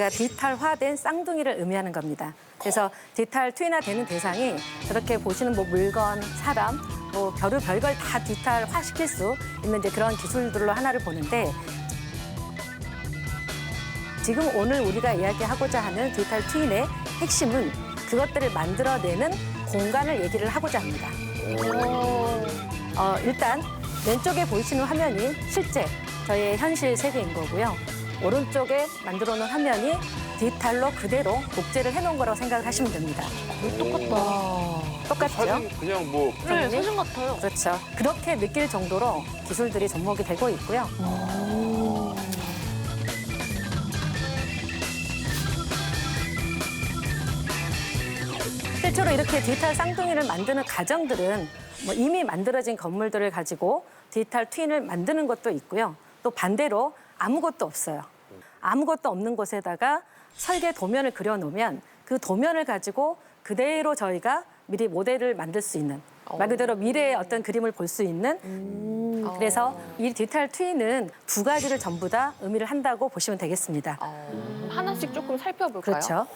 저희가 디지털화된 쌍둥이를 의미하는 겁니다. 그래서 디지털 트윈화되는 대상이 저렇게 보시는 뭐 물건, 사람, 뭐 별걸 다 디지털화 시킬 수 있는 이제 그런 기술들로 하나를 보는데 지금 오늘 우리가 이야기하고자 하는 디지털 트윈의 핵심은 그것들을 만들어내는 공간을 얘기를 하고자 합니다. 일단 왼쪽에 보이시는 화면이 실제 저희의 현실 세계인 거고요. 오른쪽에 만들어 놓은 화면이 디지털로 그대로 복제를 해놓은 거라고 생각을 하시면 됩니다. 똑같죠? 사진 그냥 뭐 네, 사진 같아요. 그렇죠. 그렇게 느낄 정도로 기술들이 접목이 되고 있고요. 실제로 이렇게 디지털 쌍둥이를 만드는 가정들은 뭐 이미 만들어진 건물들을 가지고 디지털 트윈을 만드는 것도 있고요. 또 반대로 아무것도 없어요. 아무것도 없는 곳에다가 설계 도면을 그려놓으면 그 도면을 가지고 그대로 저희가 미리 모델을 만들 수 있는 말 그대로 미래의 어떤 그림을 볼 수 있는 그래서 이 디지털 트윈은 두 가지를 전부 다 의미를 한다고 보시면 되겠습니다. 하나씩 조금 살펴볼까요? 그렇죠.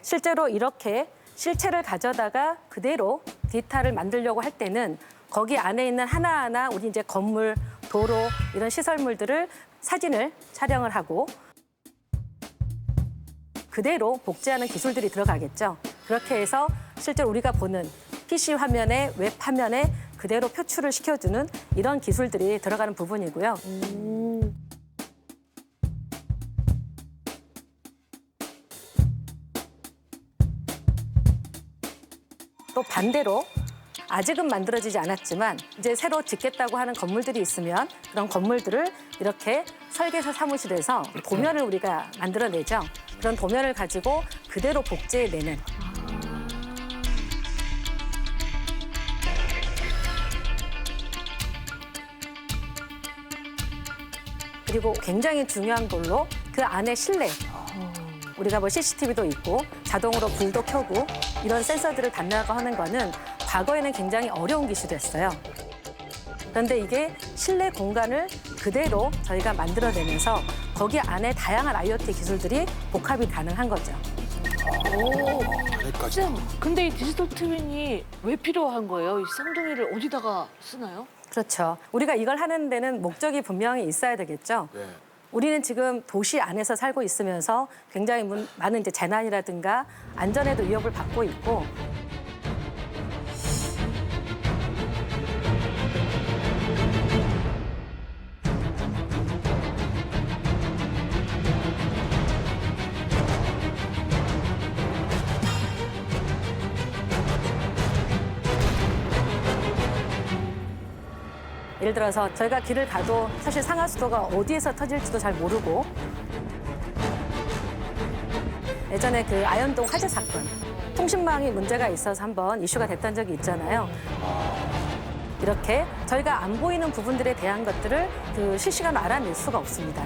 실제로 이렇게 실체를 가져다가 그대로 디지털을 만들려고 할 때는 거기 안에 있는 하나하나 우리 이제 건물, 도로 이런 시설물들을 사진을 촬영을 하고 그대로 복제하는 기술들이 들어가겠죠. 그렇게 해서 실제로 우리가 보는 PC 화면에 웹 화면에 그대로 표출을 시켜주는 이런 기술들이 들어가는 부분이고요. 또 반대로 아직은 만들어지지 않았지만 이제 새로 짓겠다고 하는 건물들이 있으면 그런 건물들을 이렇게 설계사 사무실에서 도면을 우리가 만들어내죠. 그런 도면을 가지고 그대로 복제해내는. 그리고 굉장히 중요한 걸로 그 안에 실내. 우리가 뭐 CCTV도 있고 자동으로 불도 켜고 이런 센서들을 단말화하는 거는 과거에는 굉장히 어려운 기술이었어요. 그런데 이게 실내 공간을 그대로 저희가 만들어내면서 거기 안에 다양한 IoT 기술들이 복합이 가능한 거죠. 안에까지. 쌤, 근데 이 디지털 트윈이 왜 필요한 거예요? 이 쌍둥이를 어디다가 쓰나요? 그렇죠. 우리가 이걸 하는 데는 목적이 분명히 있어야 되겠죠. 네. 우리는 지금 도시 안에서 살고 있으면서 굉장히 많은 이제 재난이라든가 안전에도 위협을 받고 있고 예를 들어서 저희가 길을 가도 사실 상하수도가 어디에서 터질지도 잘 모르고 예전에 그 아현동 화재 사건 통신망이 문제가 있어서 한번 이슈가 됐던 적이 있잖아요. 이렇게 저희가 안 보이는 부분들에 대한 것들을 그 실시간으로 알아낼 수가 없습니다.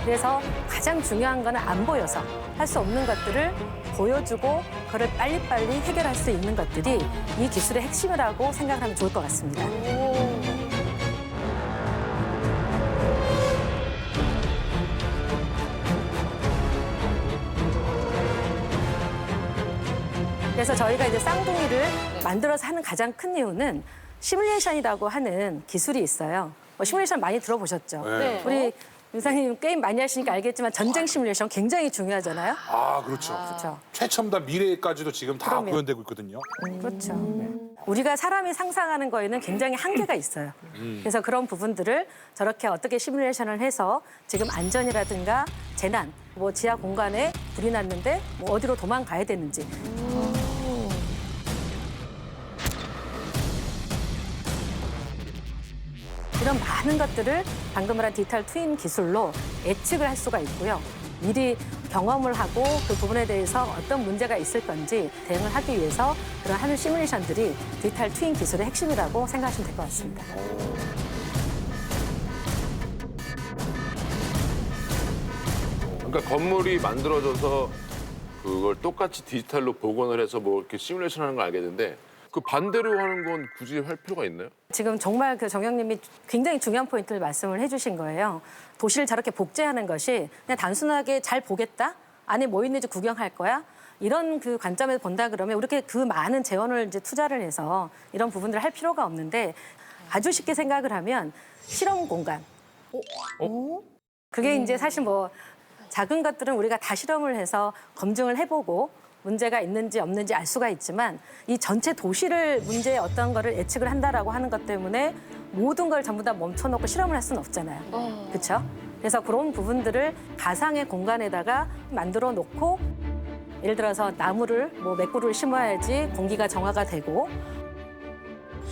그래서 가장 중요한 거는 안 보여서 할 수 없는 것들을 보여주고 그걸 빨리빨리 해결할 수 있는 것들이 이 기술의 핵심이라고 생각하면 좋을 것 같습니다. 그래서 저희가 이제 쌍둥이를 만들어서 하는 가장 큰 이유는 시뮬레이션이라고 하는 기술이 있어요. 시뮬레이션 많이 들어보셨죠? 네. 우리 윤상님 게임 많이 하시니까 알겠지만 전쟁 시뮬레이션 굉장히 중요하잖아요. 아, 그렇죠. 그렇죠. 최첨단 미래까지도 지금 다 그럼요. 구현되고 있거든요. 그렇죠. 우리가 사람이 상상하는 거에는 굉장히 한계가 있어요. 그래서 그런 부분들을 저렇게 어떻게 시뮬레이션을 해서 지금 안전이라든가 재난, 뭐 지하 공간에 불이 났는데 뭐 어디로 도망가야 되는지. 이런 많은 것들을 방금 말한 디지털 트윈 기술로 예측을 할 수가 있고요. 미리 경험을 하고 그 부분에 대해서 어떤 문제가 있을 건지 대응을 하기 위해서 그런 하는 시뮬레이션들이 디지털 트윈 기술의 핵심이라고 생각하시면 될 것 같습니다. 그러니까 건물이 만들어져서 그걸 똑같이 디지털로 복원을 해서 뭐 이렇게 시뮬레이션 하는 걸 알겠는데 그 반대로 하는 건 굳이 할 필요가 있나요? 지금 정말 그 정영님이 굉장히 중요한 포인트를 말씀을 해주신 거예요. 도시를 저렇게 복제하는 것이 그냥 단순하게 잘 보겠다? 안에 뭐 있는지 구경할 거야? 이런 그 관점에서 본다 그러면 이렇게 그 많은 재원을 이제 투자를 해서 이런 부분들을 할 필요가 없는데 아주 쉽게 생각을 하면 실험 공간. 그게 이제 사실 뭐 작은 것들은 우리가 다 실험을 해서 검증을 해보고 문제가 있는지 없는지 알 수가 있지만 이 전체 도시를 문제에 어떤 거를 예측을 한다라고 하는 것 때문에 모든 걸 전부 다 멈춰놓고 실험을 할 수는 없잖아요. 그렇죠? 그래서 그런 부분들을 가상의 공간에다가 만들어 놓고 예를 들어서 나무를 뭐 몇 그루를 심어야지 공기가 정화가 되고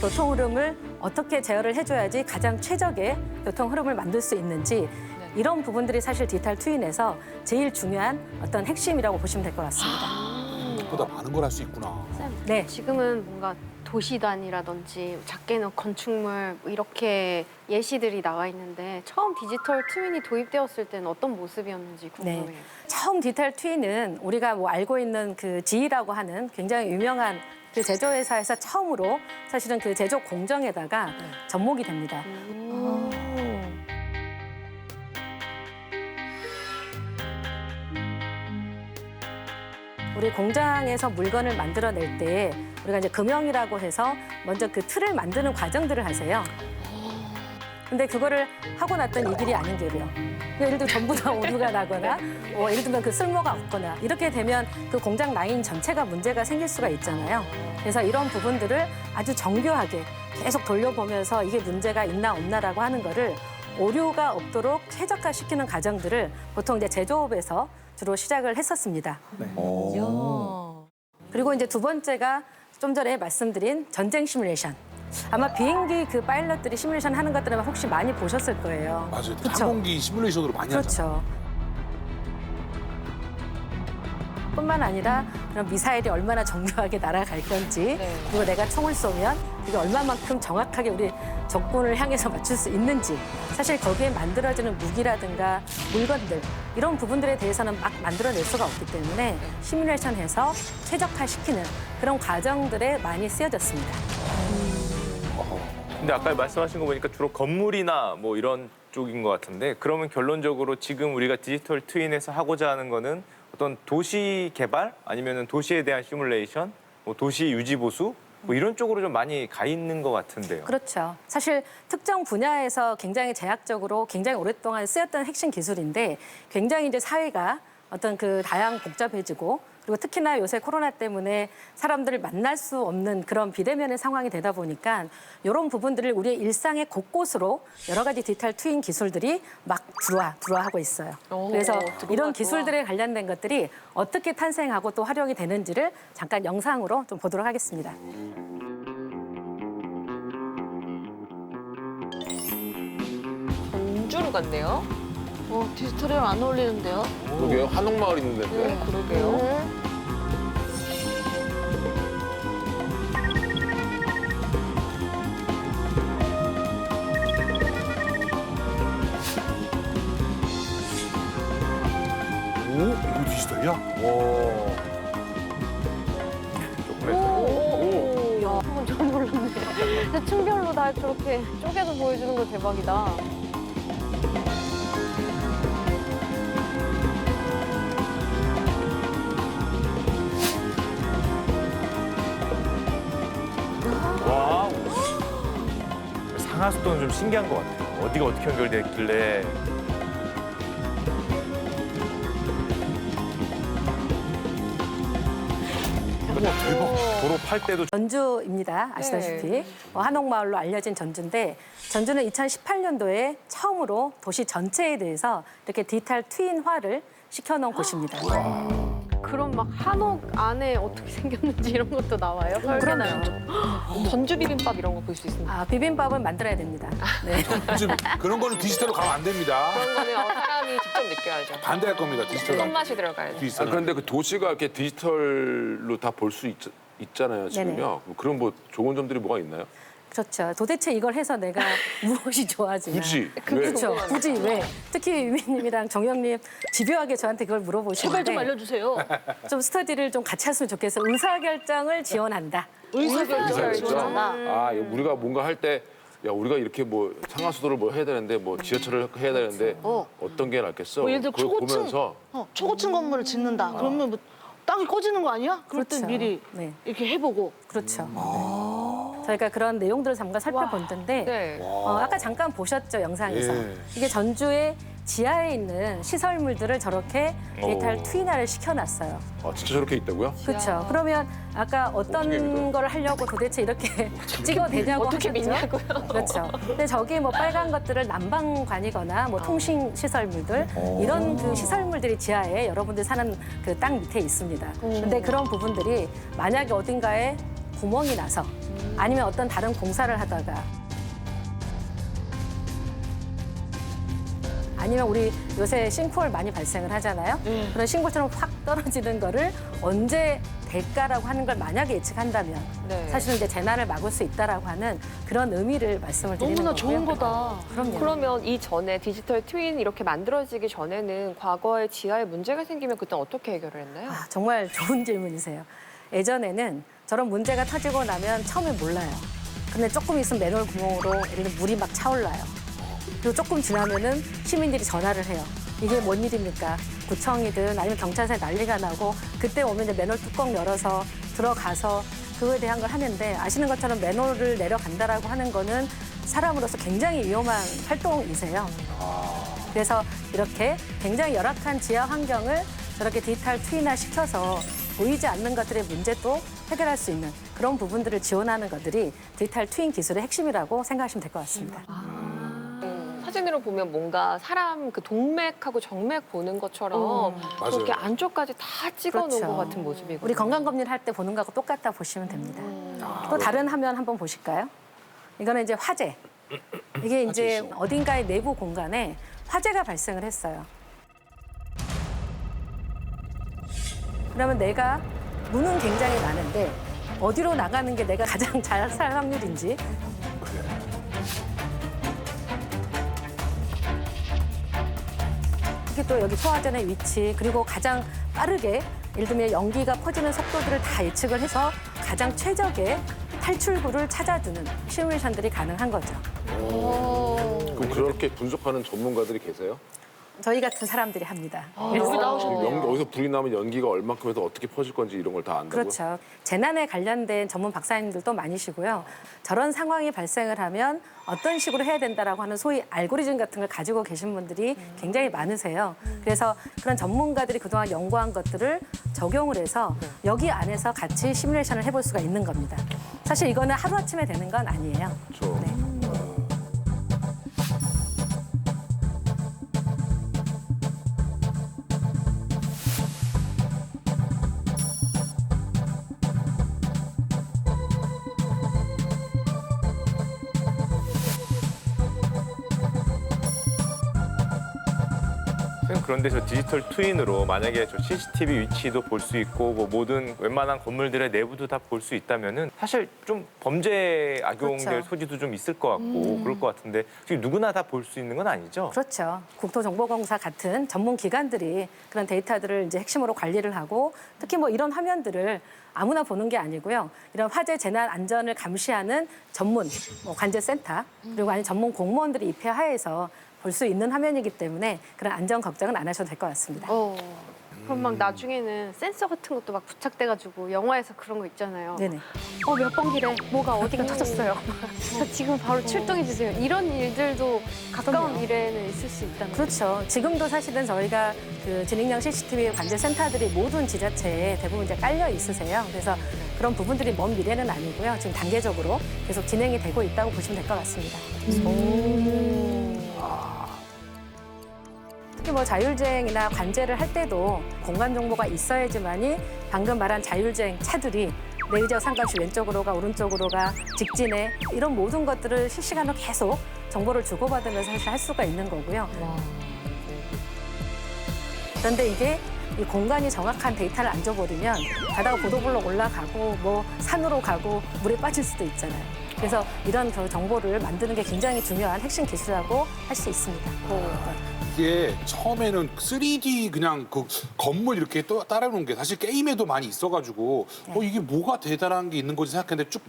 교통 흐름을 어떻게 제어를 해줘야지 가장 최적의 교통 흐름을 만들 수 있는지 이런 부분들이 사실 디지털 트윈에서 제일 중요한 어떤 핵심이라고 보시면 될 것 같습니다. 보다 많은 걸 할 수 있구나. 네. 지금은 뭔가 도시단이라든지 작게는 건축물 뭐 이렇게 예시들이 나와 있는데 처음 디지털 트윈이 도입되었을 때는 어떤 모습이었는지 궁금해요. 네. 처음 디지털 트윈은 우리가 뭐 알고 있는 그 GE라고 하는 굉장히 유명한 그 제조회사에서 처음으로 사실은 그 제조 공정에다가 접목이 됩니다. 우리 공장에서 물건을 만들어낼 때 우리가 이제 금형이라고 해서 먼저 그 틀을 만드는 과정들을 하세요. 근데 그거를 하고 났더니 이 길이 아닌 길이요. 예를 들면 전부 다 오류가 나거나 예를 들면 그 쓸모가 없거나 이렇게 되면 그 공장 라인 전체가 문제가 생길 수가 있잖아요. 그래서 이런 부분들을 아주 정교하게 계속 돌려보면서 이게 문제가 있나 없나라고 하는 거를 오류가 없도록 최적화시키는 과정들을 보통 이제 제조업에서 주로 시작을 했었습니다. 그리고 이제 두 번째가 좀 전에 말씀드린 전쟁 시뮬레이션. 아마 비행기 그 파일럿들이 시뮬레이션 하는 것들은 혹시 많이 보셨을 거예요. 맞아요. 그쵸? 항공기 시뮬레이션으로 많이 하잖아요. 그렇죠. 뿐만 아니라 그런 미사일이 얼마나 정교하게 날아갈 건지 그리고 내가 총을 쏘면 그게 얼마만큼 정확하게 우리 적군을 향해서 맞출 수 있는지 사실 거기에 만들어지는 무기라든가 물건들 이런 부분들에 대해서는 막 만들어낼 수가 없기 때문에 시뮬레이션해서 최적화시키는 그런 과정들에 많이 쓰여졌습니다. 근데 아까 말씀하신 거 보니까 주로 건물이나 뭐 이런 쪽인 것 같은데 그러면 결론적으로 지금 우리가 디지털 트윈에서 하고자 하는 거는 어떤 도시 개발 아니면은 도시에 대한 시뮬레이션, 뭐 도시 유지 보수 뭐 이런 쪽으로 좀 많이 가 있는 것 같은데요. 그렇죠. 사실 특정 분야에서 굉장히 제약적으로 굉장히 오랫동안 쓰였던 핵심 기술인데 굉장히 이제 사회가 어떤 그 다양 복잡해지고 그리고 특히나 요새 코로나 때문에 사람들을 만날 수 없는 그런 비대면의 상황이 되다 보니까 이런 부분들을 우리의 일상의 곳곳으로 여러 가지 디지털 트윈 기술들이 막 들어와하고 있어요. 그래서 이런 기술들에 관련된 것들이 어떻게 탄생하고 또 활용이 되는지를 잠깐 영상으로 좀 보도록 하겠습니다. 전주로 갔네요. 디지털이랑 안 어울리는데요? 그러게요. 한옥마을 있는 데인데. 그러게요. 오? 이거 디지털이야? 와. 한번 좀 놀랐네. 근데 층별로 다 저렇게 쪼개서 보여주는 거 대박이다. 와우. 상하수도는 좀 신기한 것 같아요. 어디가 어떻게 연결됐길래. 도로 팔 때도 전주입니다. 아시다시피 한옥마을로 알려진 전주인데 전주는 2018년도에 처음으로 도시 전체에 대해서 이렇게 디지털 트윈화를 시켜놓은 곳입니다. 그럼 막 한옥 안에 어떻게 생겼는지 이런 것도 나와요? 그러나요? 전주 비빔밥 이런 거 볼 수 있습니다. 비빔밥은 만들어야 됩니다. 네. 지금 그런 거는 디지털로 가면 안 됩니다. 그런 거는 사람이 직접 느껴야죠. 반대할 겁니다. 디지털. 손맛이 들어가야죠. 디지털. 그런데 그 도시가 이렇게 디지털로 다 볼 수 있잖아요, 지금요. 그럼 뭐 좋은 점들이 뭐가 있나요? 그렇죠. 도대체 이걸 해서 내가 무엇이 좋아지나. 굳이 왜? 그렇죠. 굳이 왜? 특히 유미님이랑 정영님 집요하게 저한테 그걸 물어보시는데 제발 좀 알려주세요. 좀 스터디를 좀 같이 했으면 좋겠어요. 의사결정을 지원한다. 의사결정을 의사결정. 지원한다. 아, 이거 우리가 뭔가 할 때, 야, 우리가 이렇게 뭐 상하수도를 뭐 해야 되는데, 뭐 지하철을 해야 되는데, 어떤 게 낫겠어? 예를 들어 그걸 보면서 초고층 건물을 짓는다. 그러면 뭐 땅이 꺼지는 거 아니야? 그럴 땐 그렇죠. 미리 네. 이렇게 해보고. 그렇죠. 네. 저희가 그런 내용들을 잠깐 살펴본 텐데 네. 아까 잠깐 보셨죠, 영상에서. 예. 이게 전주의 지하에 있는 시설물들을 저렇게 데이터를 오. 트윈화를 시켜놨어요. 아, 진짜 저렇게 있다고요? 그렇죠. 그러면 아까 어떤 어떻게 믿어요? 걸 하려고 도대체 이렇게 찍어도 되냐고 어떻게 하셨죠? 믿냐고요? 그렇죠. 근데 저기 뭐 빨간 것들을 난방관이거나 뭐 통신 시설물들 이런 그 시설물들이 지하에 여러분들 사는 그 땅 밑에 있습니다. 근데 그런 부분들이 만약에 어딘가에 구멍이 나서 아니면 어떤 다른 공사를 하다가 아니면 우리 요새 싱크홀 많이 발생을 하잖아요. 그런 싱크홀처럼 확 떨어지는 거를 언제 될까라고 하는 걸 만약에 예측한다면 네. 사실은 이제 재난을 막을 수 있다라고 하는 그런 의미를 말씀을 드리는 너무나 거고요. 좋은 거다. 그럼요. 그러면 이전에 디지털 트윈 이렇게 만들어지기 전에는 과거에 지하에 문제가 생기면 그때 어떻게 해결을 했나요? 아, 정말 좋은 질문이세요. 예전에는 저런 문제가 터지고 나면 처음에 몰라요. 근데 조금 있으면 맨홀 구멍으로 예를 들어 물이 막 차올라요. 그리고 조금 지나면은 시민들이 전화를 해요. 이게 뭔 일입니까? 구청이든 아니면 경찰서에 난리가 나고 그때 오면 이제 맨홀 뚜껑 열어서 들어가서 그거에 대한 걸 하는데 아시는 것처럼 맨홀을 내려간다라고 하는 거는 사람으로서 굉장히 위험한 활동이세요. 그래서 이렇게 굉장히 열악한 지하 환경을 저렇게 디지털 트윈화 시켜서 보이지 않는 것들의 문제도 해결할 수 있는 그런 부분들을 지원하는 것들이 디지털 트윈 기술의 핵심이라고 생각하시면 될 것 같습니다. 사진으로 보면 뭔가 사람 그 동맥하고 정맥 보는 것처럼 그렇게 안쪽까지 다 찍어놓은 그렇죠. 것 같은 모습이고. 우리 건강검진을 할 때 보는 거하고 똑같다 보시면 됩니다. 또 다른 화면 한번 보실까요? 이거는 이제 화재. 이게 이제 어딘가의 내부 공간에 화재가 발생을 했어요. 그러면 내가 문은 굉장히 많은데 어디로 나가는 게 내가 가장 잘 살 확률인지 특히 또 여기 소화전의 위치 그리고 가장 빠르게 예를 들면 연기가 퍼지는 속도들을 다 예측을 해서 가장 최적의 탈출구를 찾아주는 시뮬레이션들이 가능한 거죠. 그럼 그렇게 분석하는 전문가들이 계세요? 저희 같은 사람들이 합니다. 여기 나오셨네요. 어디서 불이 나면 연기가 얼만큼 해서 어떻게 퍼질 건지 이런 걸 다 안다고요? 그렇죠. 재난에 관련된 전문 박사님들도 많으시고요. 저런 상황이 발생을 하면 어떤 식으로 해야 된다라고 하는 소위 알고리즘 같은 걸 가지고 계신 분들이 굉장히 많으세요. 그래서 그런 전문가들이 그동안 연구한 것들을 적용을 해서 여기 안에서 같이 시뮬레이션을 해볼 수가 있는 겁니다. 사실 이거는 하루아침에 되는 건 아니에요. 그렇죠. 네. 선생님, 그런데 저 디지털 트윈으로 만약에 저 CCTV 위치도 볼 수 있고 뭐 모든 웬만한 건물들의 내부도 다 볼 수 있다면은 사실 좀 범죄 악용될 그렇죠. 소지도 좀 있을 것 같고 그럴 것 같은데 지금 누구나 다 볼 수 있는 건 아니죠? 그렇죠. 국토정보공사 같은 전문 기관들이 그런 데이터들을 이제 핵심으로 관리를 하고 특히 뭐 이런 화면들을 아무나 보는 게 아니고요. 이런 화재 재난 안전을 감시하는 전문 뭐 관제센터 그리고 아니 전문 공무원들이 입회하에서 볼 수 있는 화면이기 때문에 그런 안전 걱정은 안 하셔도 될 것 같습니다. 그럼 막 나중에는 센서 같은 것도 막 부착돼가지고 영화에서 그런 거 있잖아요. 네네. 몇 번 길에 뭐가 어디가 터졌어요. 저 지금 바로 출동해 주세요. 이런 일들도 가까운 그럼요. 미래에는 있을 수 있다는 거죠. 그렇죠. 지금도 사실은 저희가 그 지능형 CCTV 관제센터들이 모든 지자체에 대부분 이제 깔려 있으세요. 그래서 그런 부분들이 먼 미래는 아니고요. 지금 단계적으로 계속 진행이 되고 있다고 보시면 될 것 같습니다. 특히 뭐 자율주행이나 관제를 할 때도 공간 정보가 있어야지만이 방금 말한 자율주행 차들이 레이저 상관없이 왼쪽으로 가 오른쪽으로 가 직진해 이런 모든 것들을 실시간으로 계속 정보를 주고받으면서 사실 할 수가 있는 거고요. 그런데 이게 이 공간이 정확한 데이터를 안 줘버리면 가다가 보도블록 올라가고 뭐 산으로 가고 물에 빠질 수도 있잖아요. 그래서 이런 그 정보를 만드는 게 굉장히 중요한 핵심 기술이라고 할 수 있습니다. 이게 처음에는 3D 그냥 그 건물 이렇게 또 따라놓은 게 사실 게임에도 많이 있어가지고 이게 뭐가 대단한 게 있는 거지 생각했는데 쭉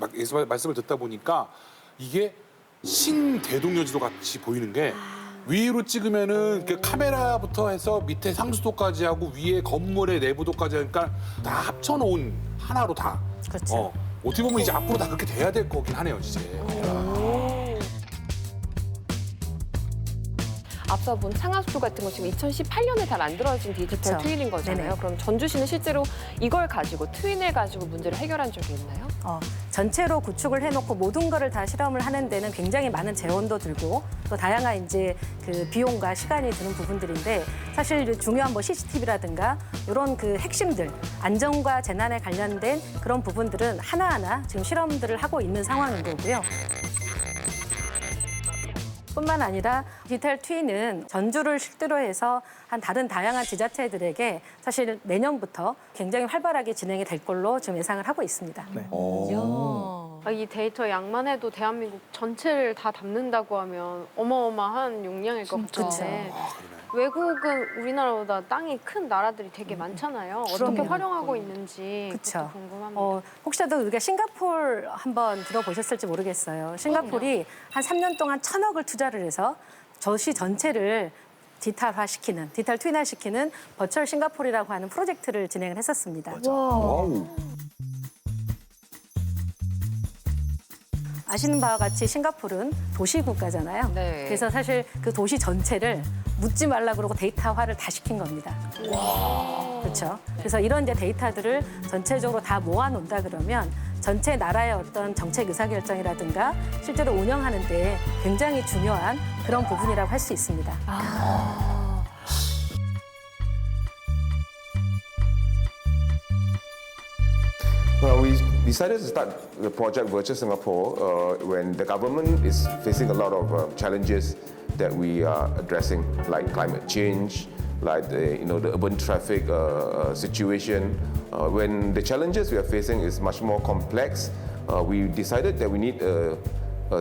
말씀을 듣다 보니까 이게 신대동여지도 같이 보이는 게 위로 찍으면은 그 카메라부터 해서 밑에 상수도까지 하고 위에 건물의 내부도까지 하니까 다 합쳐놓은 하나로 다. 그렇죠. 어떻게 보면 이제 앞으로 다 그렇게 돼야 될 거긴 하네요, 이제. 앞서 본 상하수도 같은 거 지금 2018년에 다 만들어진 디지털 그쵸. 트윈인 거잖아요. 네네. 그럼 전주시는 실제로 이걸 가지고 트윈을 가지고 문제를 해결한 적이 있나요? 전체로 구축을 해놓고 모든 거를 다 실험을 하는 데는 굉장히 많은 재원도 들고 또 다양한 이제 그 비용과 시간이 드는 부분들인데 사실 중요한 뭐 CCTV라든가 이런 그 핵심들 안전과 재난에 관련된 그런 부분들은 하나하나 지금 실험들을 하고 있는 상황인 거고요. 뿐만 아니라 디지털 트윈은 전주를 실제로 해서 한 다른 다양한 지자체들에게 사실 내년부터 굉장히 활발하게 진행이 될 걸로 지금 예상을 하고 있습니다. 이 데이터 양만 해도 대한민국 전체를 다 담는다고 하면 어마어마한 용량일 것 같은데 외국은 우리나라보다 땅이 큰 나라들이 되게 많잖아요. 어떻게 그럼요. 활용하고 있는지 그쵸. 그것도 궁금합니다. 혹시라도 우리가 싱가포르 한번 들어보셨을지 모르겠어요. 싱가포르이 한 3년 동안 1,000억을 투자를 해서 도시 전체를 디지털화시키는, 디지털 트윈화시키는 버추얼 싱가포르라고 하는 프로젝트를 진행을 했었습니다. 아시는 바와 같이 싱가포르는 도시 국가잖아요. 네. 그래서 사실 그 도시 전체를 묻지 말라 그러고 데이터화를 다 시킨 겁니다. 그렇죠. 그래서 이런 이제 데이터들을 전체적으로 다 모아놓는다 그러면 전체 나라의 어떤 정책 의사결정이라든가 실제로 운영하는 데 굉장히 중요한 그런 부분이라고 할 수 있습니다. Well, we decided to start the project Virtual Singapore when the government is facing a lot of challenges that we are addressing, like climate change, like the urban traffic situation. When the challenges we are facing is much more complex, we decided that we need a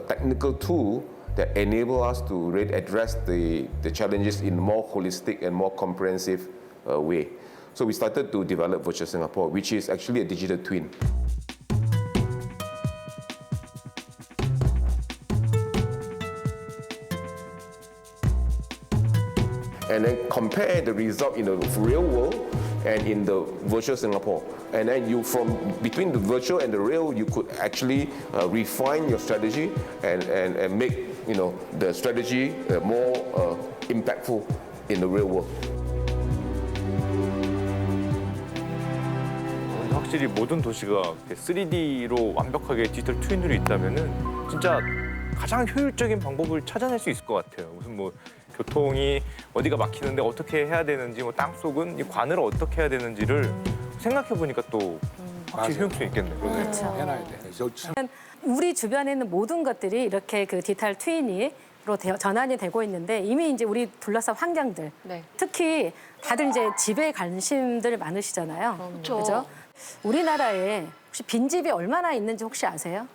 technical tool that enable us to really address the challenges in a more holistic and more comprehensive way. So we started to develop Virtual Singapore, which is actually a digital twin. And then compare the result in the real world and in the virtual Singapore. And then from between the virtual and the real, you could actually refine your strategy and make the strategy more impactful in the real world. 확실히 모든 도시가 3D로 완벽하게 디지털 트윈으로 있다면은 진짜 가장 효율적인 방법을 찾아낼 수 있을 것 같아요. 무슨 뭐 교통이 어디가 막히는데 어떻게 해야 되는지, 뭐 땅속은 이 관을 어떻게 해야 되는지를 생각해 보니까 또 확실히 효용성이 있겠네요. 그렇죠. 해놔야 돼. 우리 주변에 있는 모든 것들이 이렇게 그 디지털 트윈으로 전환이 되고 있는데 이미 이제 우리 둘러싼 환경들, 네. 특히 다들 이제 집에 관심들 많으시잖아요. 그죠? 우리나라에 혹시 빈집이 얼마나 있는지 혹시 아세요?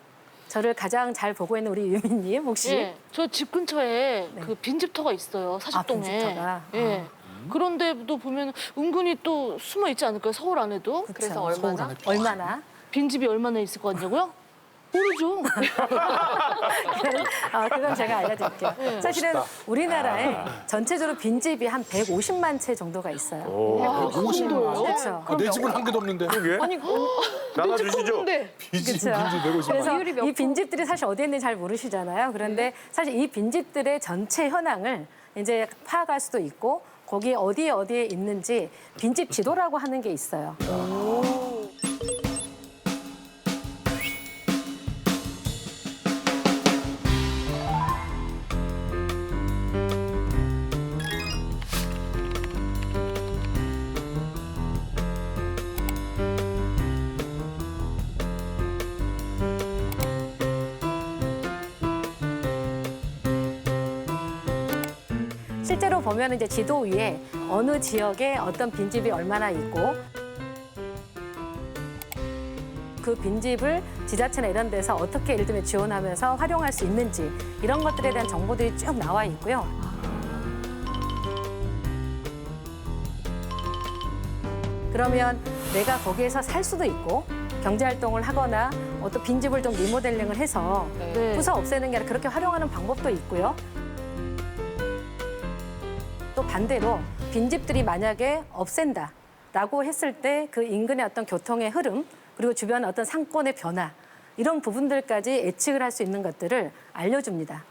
저를 가장 잘 보고 있는 우리 유민님 혹시? 예, 저 집 근처에 그 빈집터가 있어요, 사직동에. 빈집터가? 예. 그런데도 보면 은근히 또 숨어 있지 않을까요, 서울 안에도? 그래서 얼마나? 얼마나? 빈집이 얼마나 있을 것 같냐고요? 모르죠. 그건 제가 알려드릴게요. 사실은 우리나라에 전체적으로 빈집이 한 150만 채 정도가 있어요. 50만. 그렇죠. 내 집은 한 개도 없는데. 아니, 나눠주시죠. 빈집 그렇죠. 150만. 그래서 비율이 몇 이 빈집들이 사실 어디에 있는지 잘 모르시잖아요. 그런데 사실 이 빈집들의 전체 현황을 이제 파악할 수도 있고 거기 어디에 있는지 빈집 지도라고 하는 게 있어요. 실제로 보면 이제 지도 위에 어느 지역에 어떤 빈집이 얼마나 있고 그 빈집을 지자체나 이런 데서 어떻게 예를 들면 지원하면서 활용할 수 있는지 이런 것들에 대한 정보들이 쭉 나와 있고요. 그러면 내가 거기에서 살 수도 있고 경제활동을 하거나 어떤 빈집을 좀 리모델링을 해서 네. 부서 없애는 게 아니라 그렇게 활용하는 방법도 있고요. 또 반대로 빈집들이 만약에 없앤다라고 했을 때 그 인근의 어떤 교통의 흐름 그리고 주변의 어떤 상권의 변화 이런 부분들까지 예측을 할 수 있는 것들을 알려줍니다.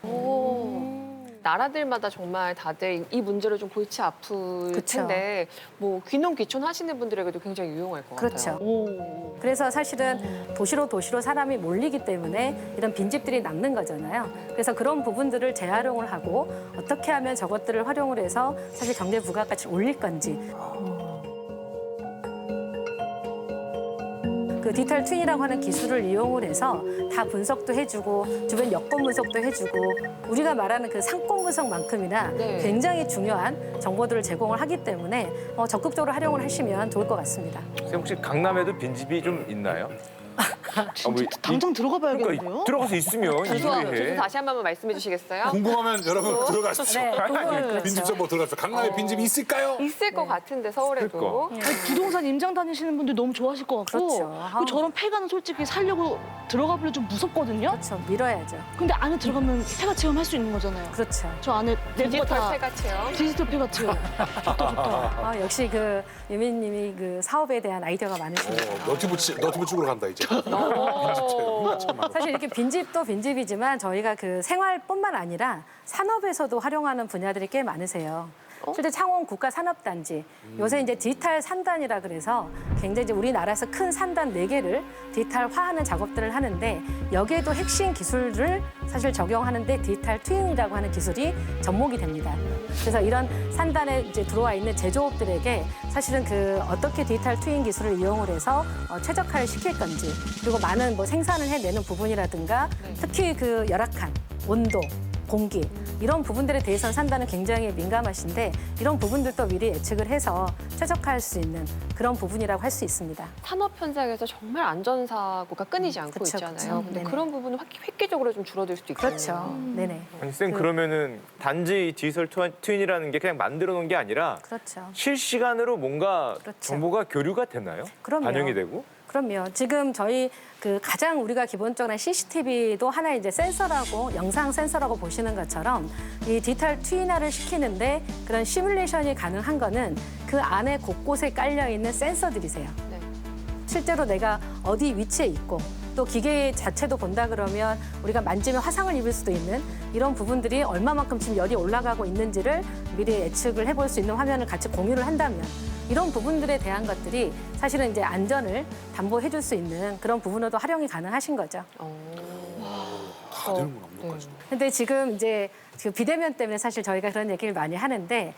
나라들마다 정말 다들 이 문제를 좀 골치 아플 그쵸. 텐데 뭐 귀농귀촌 하시는 분들에게도 굉장히 유용할 것 그렇죠. 같아요. 그래서 사실은 도시로 사람이 몰리기 때문에 이런 빈집들이 남는 거잖아요. 그래서 그런 부분들을 재활용을 하고 어떻게 하면 저것들을 활용을 해서 사실 경제 부가가치를 올릴 건지. 그 디지털 트윈이라고 하는 기술을 이용을 해서 다 분석도 해주고 주변 여건 분석도 해주고 우리가 말하는 그 상권 분석만큼이나 네. 굉장히 중요한 정보들을 제공을 하기 때문에 적극적으로 활용을 하시면 좋을 것 같습니다. 선생님 혹시 강남에도 빈집이 좀 있나요? 진짜 뭐 당장 들어가 봐야겠는데요? 그러니까 들어가서 있으면 주소 이해해. 다시 한 번만 말씀해 주시겠어요? 궁금하면 여러분 들어가십시오. 네, 그렇죠. 빈집 정보 들어가십시오. 강남에 빈집이 있을까요? 있을 것 같은데 서울에도. 그러니까. 아니, 부동산 임장 다니시는 분들 너무 좋아하실 것 같고 그렇죠. 그리고 저런 폐가는 솔직히 살려고 들어가 보려 좀 무섭거든요. 그렇죠. 밀어야죠. 근데 안에 들어가면 폐가 체험할 수 있는 거잖아요. 그렇죠. 저 안에 내부가 디지털 다 폐가 체험. 디지털 폐가 체험. 좋다 좋다. 역시 그 유민님이 그 사업에 대한 아이디어가 많으시네요. 너튜브 쪽으로 간다 이제. 사실 이렇게 빈집도 빈집이지만 저희가 그 생활뿐만 아니라 산업에서도 활용하는 분야들이 꽤 많으세요. 실제 창원 국가산업단지 요새 이제 디지털 산단이라 그래서 굉장히 이제 우리나라에서 큰 산단 4개를 디지털화하는 작업들을 하는데 여기에도 핵심 기술을 사실 적용하는데 디지털 트윈이라고 하는 기술이 접목이 됩니다. 그래서 이런 산단에 이제 들어와 있는 제조업들에게 사실은 그 어떻게 디지털 트윈 기술을 이용을 해서 최적화를 시킬 건지 그리고 많은 뭐 생산을 해내는 부분이라든가 특히 그 열악한 온도 공기 이런 부분들에 대해서는 산단은 굉장히 민감하신데 이런 부분들도 미리 예측을 해서 최적화할 수 있는 그런 부분이라고 할 수 있습니다. 산업 현장에서 정말 안전사고가 끊이지 않고 그쵸, 있잖아요. 그쵸. 근데 네네. 그런 부분은 획기적으로 좀 줄어들 수도 있겠네요. 그렇죠. 네네. 아니 쌤 그러면은 단지 디지털 트윈이라는 게 그냥 만들어 놓은 게 아니라 그렇죠. 실시간으로 뭔가 그렇죠. 정보가 교류가 되나요? 그럼요. 반영이 되고? 그럼요. 지금 저희 그 가장 우리가 기본적으로 CCTV도 하나의 이제 센서라고 영상 센서라고 보시는 것처럼 이 디지털 트윈화를 시키는데 그런 시뮬레이션이 가능한 거는 그 안에 곳곳에 깔려 있는 센서들이세요. 네. 실제로 내가 어디 위치에 있고 또 기계 자체도 본다 그러면 우리가 만지면 화상을 입을 수도 있는 이런 부분들이 얼마만큼 지금 열이 올라가고 있는지를 미리 예측을 해볼 수 있는 화면을 같이 공유를 한다면 이런 부분들에 대한 것들이 사실은 이제 안전을 담보해 줄 수 있는 그런 부분으로도 활용이 가능하신 거죠. 다 되는구나 언도까지. 근데 지금 이제 비대면 때문에 사실 저희가 그런 얘기를 많이 하는데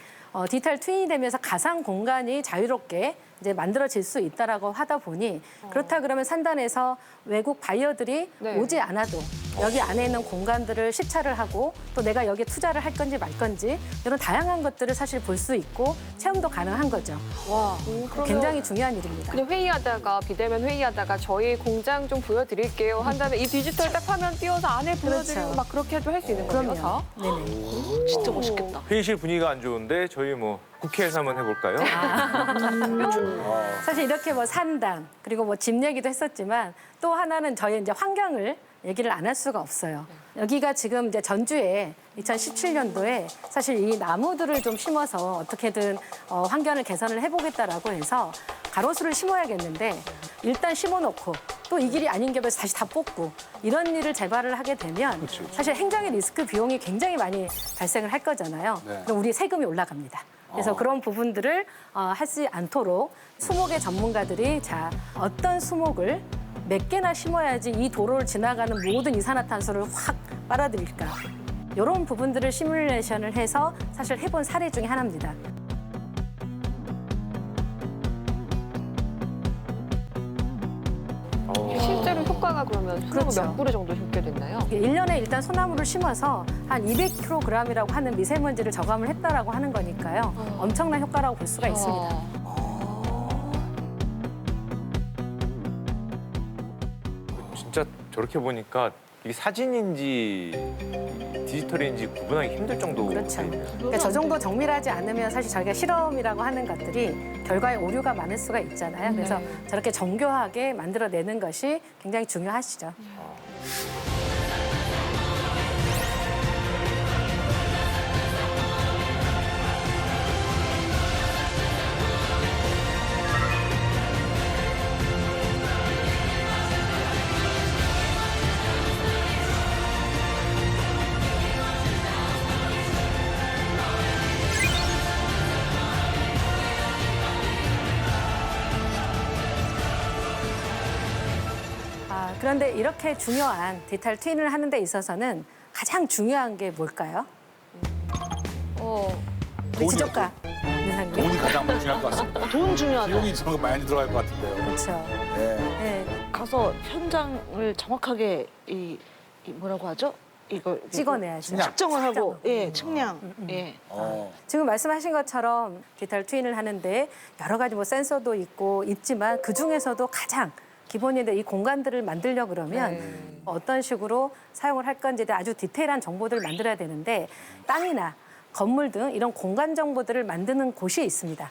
디지털 트윈이 되면서 가상 공간이 자유롭게 이제 만들어질 수 있다라고 하다 보니 그렇다 그러면 산단에서 외국 바이어들이 네. 오지 않아도 여기 안에 있는 공간들을 시찰을 하고 또 내가 여기에 투자를 할 건지 말 건지 이런 다양한 것들을 사실 볼 수 있고 체험도 가능한 거죠. 와, 그러면 굉장히 중요한 일입니다. 그냥 회의하다가 비대면 회의하다가 저희 공장 좀 보여드릴게요 한 다음에 이 디지털 딱 화면 띄워서 안에 보여드리고 그렇죠. 막 그렇게 해도 할 수 있는 거예요, 다? 그럼요. 네네. 진짜 멋있겠다. 회의실 분위기가 안 좋은데 저희 뭐 국회에서 한번 해볼까요? 사실 이렇게 뭐 산단 그리고 뭐 집 얘기도 했었지만 또 하나는 저희 이제 환경을 얘기를 안 할 수가 없어요. 여기가 지금 이제 전주에 2017년도에 사실 이 나무들을 좀 심어서 어떻게든 환경을 개선을 해보겠다라고 해서 가로수를 심어야겠는데 일단 심어놓고 또 이 길이 아닌 겹에서 다시 다 뽑고 이런 일을 재발을 하게 되면 사실 행정의 리스크 비용이 굉장히 많이 발생을 할 거잖아요. 네. 그럼 우리 세금이 올라갑니다. 그래서 그런 부분들을 하지 않도록 수목의 전문가들이 자 어떤 수목을 몇 개나 심어야지 이 도로를 지나가는 모든 이산화탄소를 확 빨아들일까. 이런 부분들을 시뮬레이션을 해서 사실 해본 사례 중에 하나입니다. 실제로 효과가 그러면 소나무 그렇죠. 몇 그루 정도 심게 됐나요? 1년에 일단 소나무를 심어서 한 200kg이라고 하는 미세먼지를 저감을 했다라고 하는 거니까요. 엄청난 효과라고 볼 수가 있습니다. 진짜 저렇게 보니까 이게 사진인지 디지털인지 구분하기 힘들 정도로 그렇죠. 돼 있네요. 그러니까 저 정도 정밀하지 않으면 사실 저희가 실험이라고 하는 것들이 결과에 오류가 많을 수가 있잖아요. 그래서 저렇게 정교하게 만들어내는 것이 굉장히 중요하시죠. 그런데 이렇게 중요한 디지털 트윈을 하는 데 있어서는 가장 중요한 게 뭘까요? 우리 지적가 민상님. 돈이 가장 중요할 것 같습니다. 돈 중요하다. 비용이 좀 많이 들어갈 것 같은데요. 그렇죠. 네. 네, 가서 현장을 정확하게 이 뭐라고 하죠? 이걸 찍어내야죠. 측정을 하고 예, 측량. 예. 지금 말씀하신 것처럼 디지털 트윈을 하는데 여러 가지 뭐 센서도 있지만 그 중에서도 가장 기본인데 이 공간들을 만들려 그러면 어떤 식으로 사용을 할 건지에 대한 아주 디테일한 정보들을 만들어야 되는데 땅이나 건물 등 이런 공간 정보들을 만드는 곳이 있습니다.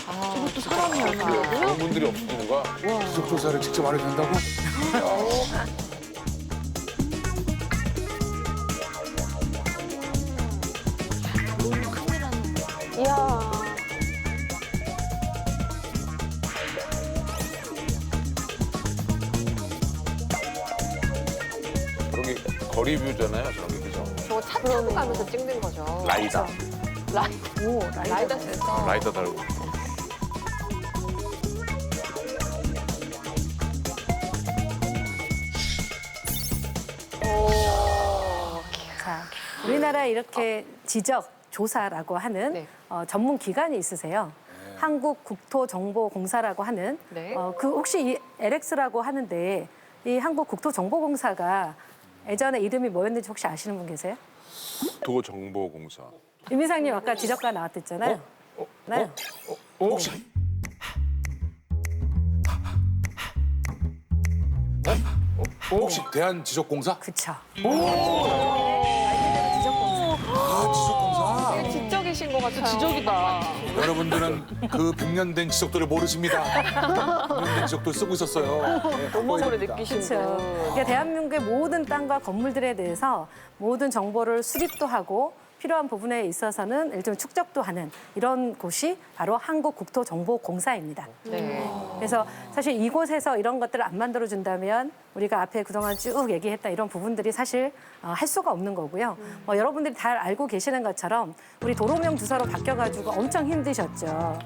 저것도 사람이 하는 거고요. 그런 분들이 없을 이유가 지적 조사를 직접 하려 된다고? 이야. 저런 게 거리 뷰잖아요. 저런 게 그죠? 저거 차 타고 가면서 찍는 거죠. 라이다. 라이더 센서. 라이다 달고. 자, 우리나라 이렇게 지적 조사라고 하는 네. 전문 기관이 있으세요. 한국국토정보공사라고 하는 네. 그 혹시 이 LX라고 하는데 이 한국국토정보공사가 예전에 이름이 뭐였는지 혹시 아시는 분 계세요? 도정보공사. 유민상님 아까 지적가 나왔댔잖아요. 네. 혹시 혹시 대한지적공사? 그쵸. 아, 지적공사. 지적이신 것 같아요. 지적이다. 여러분들은 그 100년 된 지적도를 모르십니다. 100년 된 지적도 쓰고 있었어요. 네, 온몸으로 보여드립니다. 느끼신 그렇죠. 분. 그러니까 대한민국의 모든 땅과 건물들에 대해서 모든 정보를 수집도 하고 필요한 부분에 있어서는 일종의 축적도 하는 이런 곳이 바로 한국국토정보공사입니다. 네. 그래서 사실 이곳에서 이런 것들을 안 만들어준다면 우리가 앞에 그동안 쭉 얘기했던 이런 부분들이 사실 할 수가 없는 거고요. 여러분들이 다 알고 계시는 것처럼 우리 도로명 주소로 바뀌어가지고 엄청 힘드셨죠.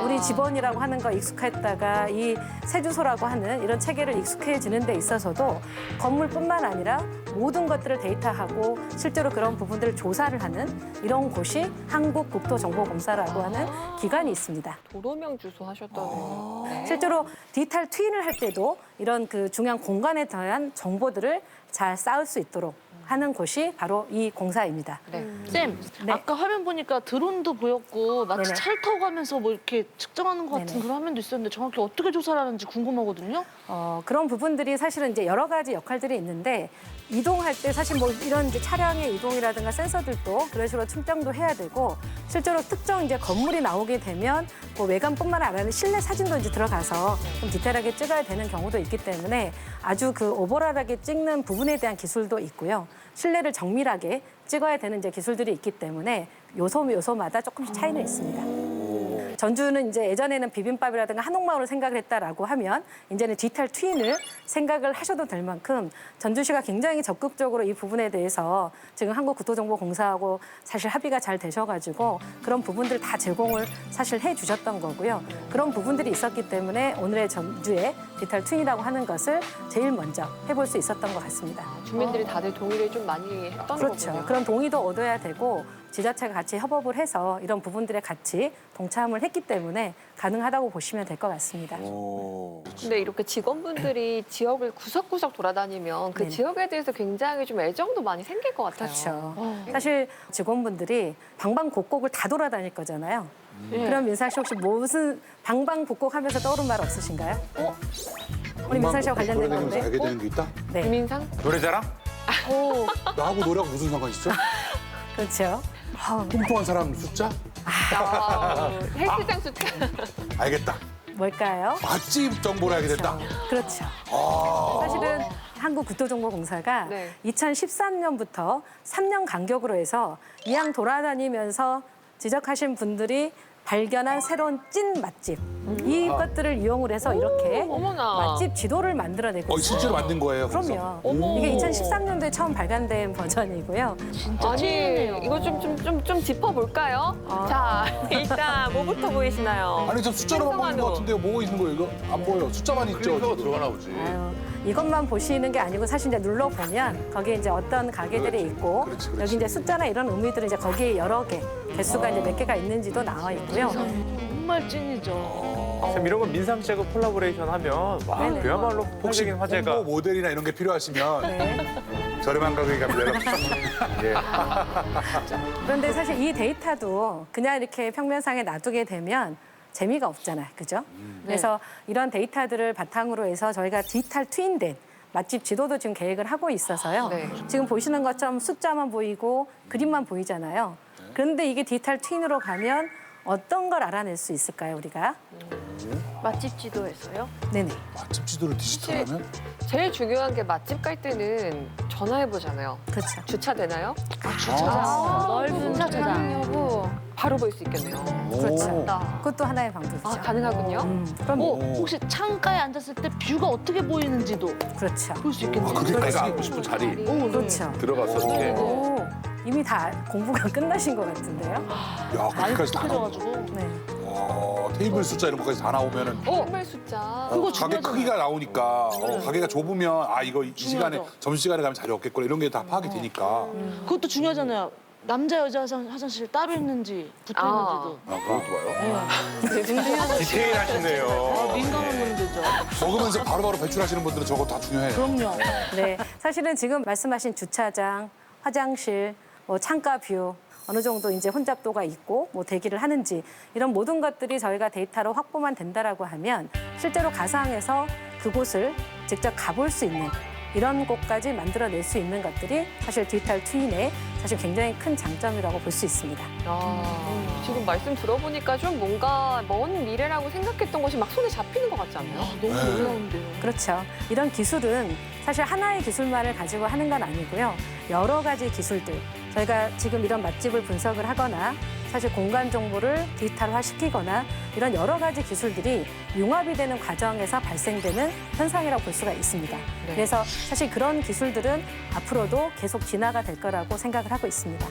우리 집원이라고 하는 거 익숙했다가 이 세주소라고 하는 이런 체계를 익숙해지는 데 있어서도 건물뿐만 아니라 모든 것들을 데이터하고 실제로 그런 부분들을 조사를 하는 이런 곳이 한국국토정보공사라고 하는 기관이 있습니다. 도로명 주소 하셨다네요. 네. 실제로 디지털 트윈을 할 때도 이런 그 중요한 공간에 대한 정보들을 잘 쌓을 수 있도록 하는 곳이 바로 이 공사입니다. 네. 쌤, 네. 아까 화면 보니까 드론도 보였고 마치 네네. 차를 타고 가면서 뭐 이렇게 측정하는 것 같은 네네. 그런 화면도 있었는데 정확히 어떻게 조사를 하는지 궁금하거든요. 그런 부분들이 사실은 이제 여러 가지 역할들이 있는데 이동할 때 사실 뭐 이런 이제 차량의 이동이라든가 센서들도 그런 식으로 측정도 해야 되고 실제로 특정 이제 건물이 나오게 되면 뭐 외관뿐만 아니라 실내 사진도 이제 들어가서 좀 디테일하게 찍어야 되는 경우도 있기 때문에 아주 그 오버럴하게 찍는 부분에 대한 기술도 있고요. 실내를 정밀하게 찍어야 되는 이제 기술들이 있기 때문에 요소마다 조금씩 차이는 있습니다. 전주는 이제 예전에는 비빔밥이라든가 한옥마을을 생각을 했다라고 하면 이제는 디지털 트윈을 생각을 하셔도 될 만큼 전주시가 굉장히 적극적으로 이 부분에 대해서 지금 한국국토정보공사하고 사실 합의가 잘 되셔가지고 그런 부분들 다 제공을 사실 해주셨던 거고요. 그런 부분들이 있었기 때문에 오늘의 전주의 디지털 트윈이라고 하는 것을 제일 먼저 해볼 수 있었던 것 같습니다. 주민들이 다들 동의를 좀 많이 했던 그렇죠. 거군요. 그런 동의도 얻어야 되고 지자체가 같이 협업을 해서 이런 부분들에 같이 동참을 했기 때문에 가능하다고 보시면 될 것 같습니다. 근데 이렇게 직원분들이 지역을 구석구석 돌아다니면 그 네네. 지역에 대해서 굉장히 좀 애정도 많이 생길 것 같아요. 그렇죠. 사실 직원분들이 방방곡곡을 다 돌아다닐 거잖아요. 예. 그럼 민상 씨 혹시 무슨 방방곡곡 하면서 떠오른 말 없으신가요? 우리 민상 씨와 관련된 돌아다니면서 건데. 알게 되는 게 있다? 네, 유민상? 노래자랑? 나하고 노래하고 무슨 상관 있어? 그렇죠. 뚱뚱한 사람 숫자? 헬스장 숫자. 알겠다. 뭘까요? 맛집 정보를 알게 됐다. 그렇죠. 사실은 한국국토정보공사가 네. 2013년부터 3년 간격으로 해서 이왕 돌아다니면서 지적하신 분들이 발견한 새로운 찐 맛집 이것들을 이용을 해서 이렇게 어머나. 맛집 지도를 만들어내고 있어요. 실제로 만든 거예요. 그럼요. 이게 2013년도에 처음 발간된 버전이고요. 진짜 아니, 찐이네요. 이거 좀 짚어볼까요? 자, 일단 뭐부터 보이시나요? 아니 저 숫자로만 보이는 것 같은데요. 뭐 있는 거예요 이거? 안 보여. 숫자만 있죠. 그래서 들어가나 보지. 아유, 이것만 보시는 게 아니고 사실 이제 눌러보면 거기에 이제 어떤 가게들이 있고 그렇지, 그렇지. 여기 이제 숫자나 이런 의미들은 이제 거기에 여러 개 개수가 이제 몇 개가 있는지도 나와 있고요. 정말 찐이죠. 참 이런 거 민상 씨하고 콜라보레이션 하면 와 네네. 그야말로 혹시 폭적인 화제가 홍보 모델이나 이런 게 필요하시면 네. 저렴한 가격에 가면 연락 주세요. 예. 그런데 사실 이 데이터도 그냥 이렇게 평면상에 놔두게 되면 재미가 없잖아요. 그죠? 그래서 이런 데이터들을 바탕으로 해서 저희가 디지털 트윈된 맛집 지도도 지금 계획을 하고 있어서요. 네. 지금 보시는 것처럼 숫자만 보이고 그림만 보이잖아요. 그런데 이게 디지털 트윈으로 가면 어떤 걸 알아낼 수 있을까요, 우리가? 맛집 지도에서요? 네네. 맛집 지도를 디지털하면? 제일 중요한 게 맛집 갈 때는 전화해보잖아요. 그렇죠. 주차 되나요? 넓은 주차장. 여보. 바로 볼 수 있겠네요. 그렇죠. 나. 그것도 하나의 방법이죠. 아, 가능하군요? 그럼 혹시 창가에 앉았을 때 뷰가 어떻게 보이는지도 그렇죠. 볼 수 있겠네요. 내가 앉고 싶은 자리 그렇죠. 들어갔었을 때 오, 이미 다 공부가 끝나신 것 같은데요. 야, 거기까지 다 나오네. 익숙해져가지고. 네. 와, 테이블 숫자 이런 것까지 다 나오면은 정말 숫자. 그거 가게 중요하잖아요. 크기가 나오니까 가게가 좁으면 아 이거 이 시간에 중요하죠. 점심시간에 가면 자리 없겠구나 이런 게 다 파악이 되니까 그것도 중요하잖아요. 남자 여자 화장실 따로 있는지 붙어 있는지도. 아, 그것도 봐요? 디테일하시네요. 민감한 문제죠. 먹으면서 바로바로 배출하시는 분들은 저거 다 중요해요. 그럼요. 네, 사실은 지금 말씀하신 주차장, 화장실, 뭐 창가 뷰 어느 정도 이제 혼잡도가 있고 뭐 대기를 하는지 이런 모든 것들이 저희가 데이터로 확보만 된다라고 하면 실제로 가상에서 그곳을 직접 가볼 수 있는 이런 곳까지 만들어낼 수 있는 것들이 사실 디지털 트윈의 사실 굉장히 큰 장점이라고 볼 수 있습니다. 지금 말씀 들어보니까 좀 뭔가 먼 미래라고 생각했던 것이 막 손에 잡히는 것 같지 않나요? 너무 놀라운데요. 그렇죠. 이런 기술은 사실 하나의 기술만을 가지고 하는 건 아니고요. 여러 가지 기술들. 저희가 지금 이런 맛집을 분석을 하거나 사실 공간 정보를 디지털화 시키거나 이런 여러 가지 기술들이 융합이 되는 과정에서 발생되는 현상이라고 볼 수가 있습니다. 그래서 사실 그런 기술들은 앞으로도 계속 진화가 될 거라고 생각을 하고 있습니다.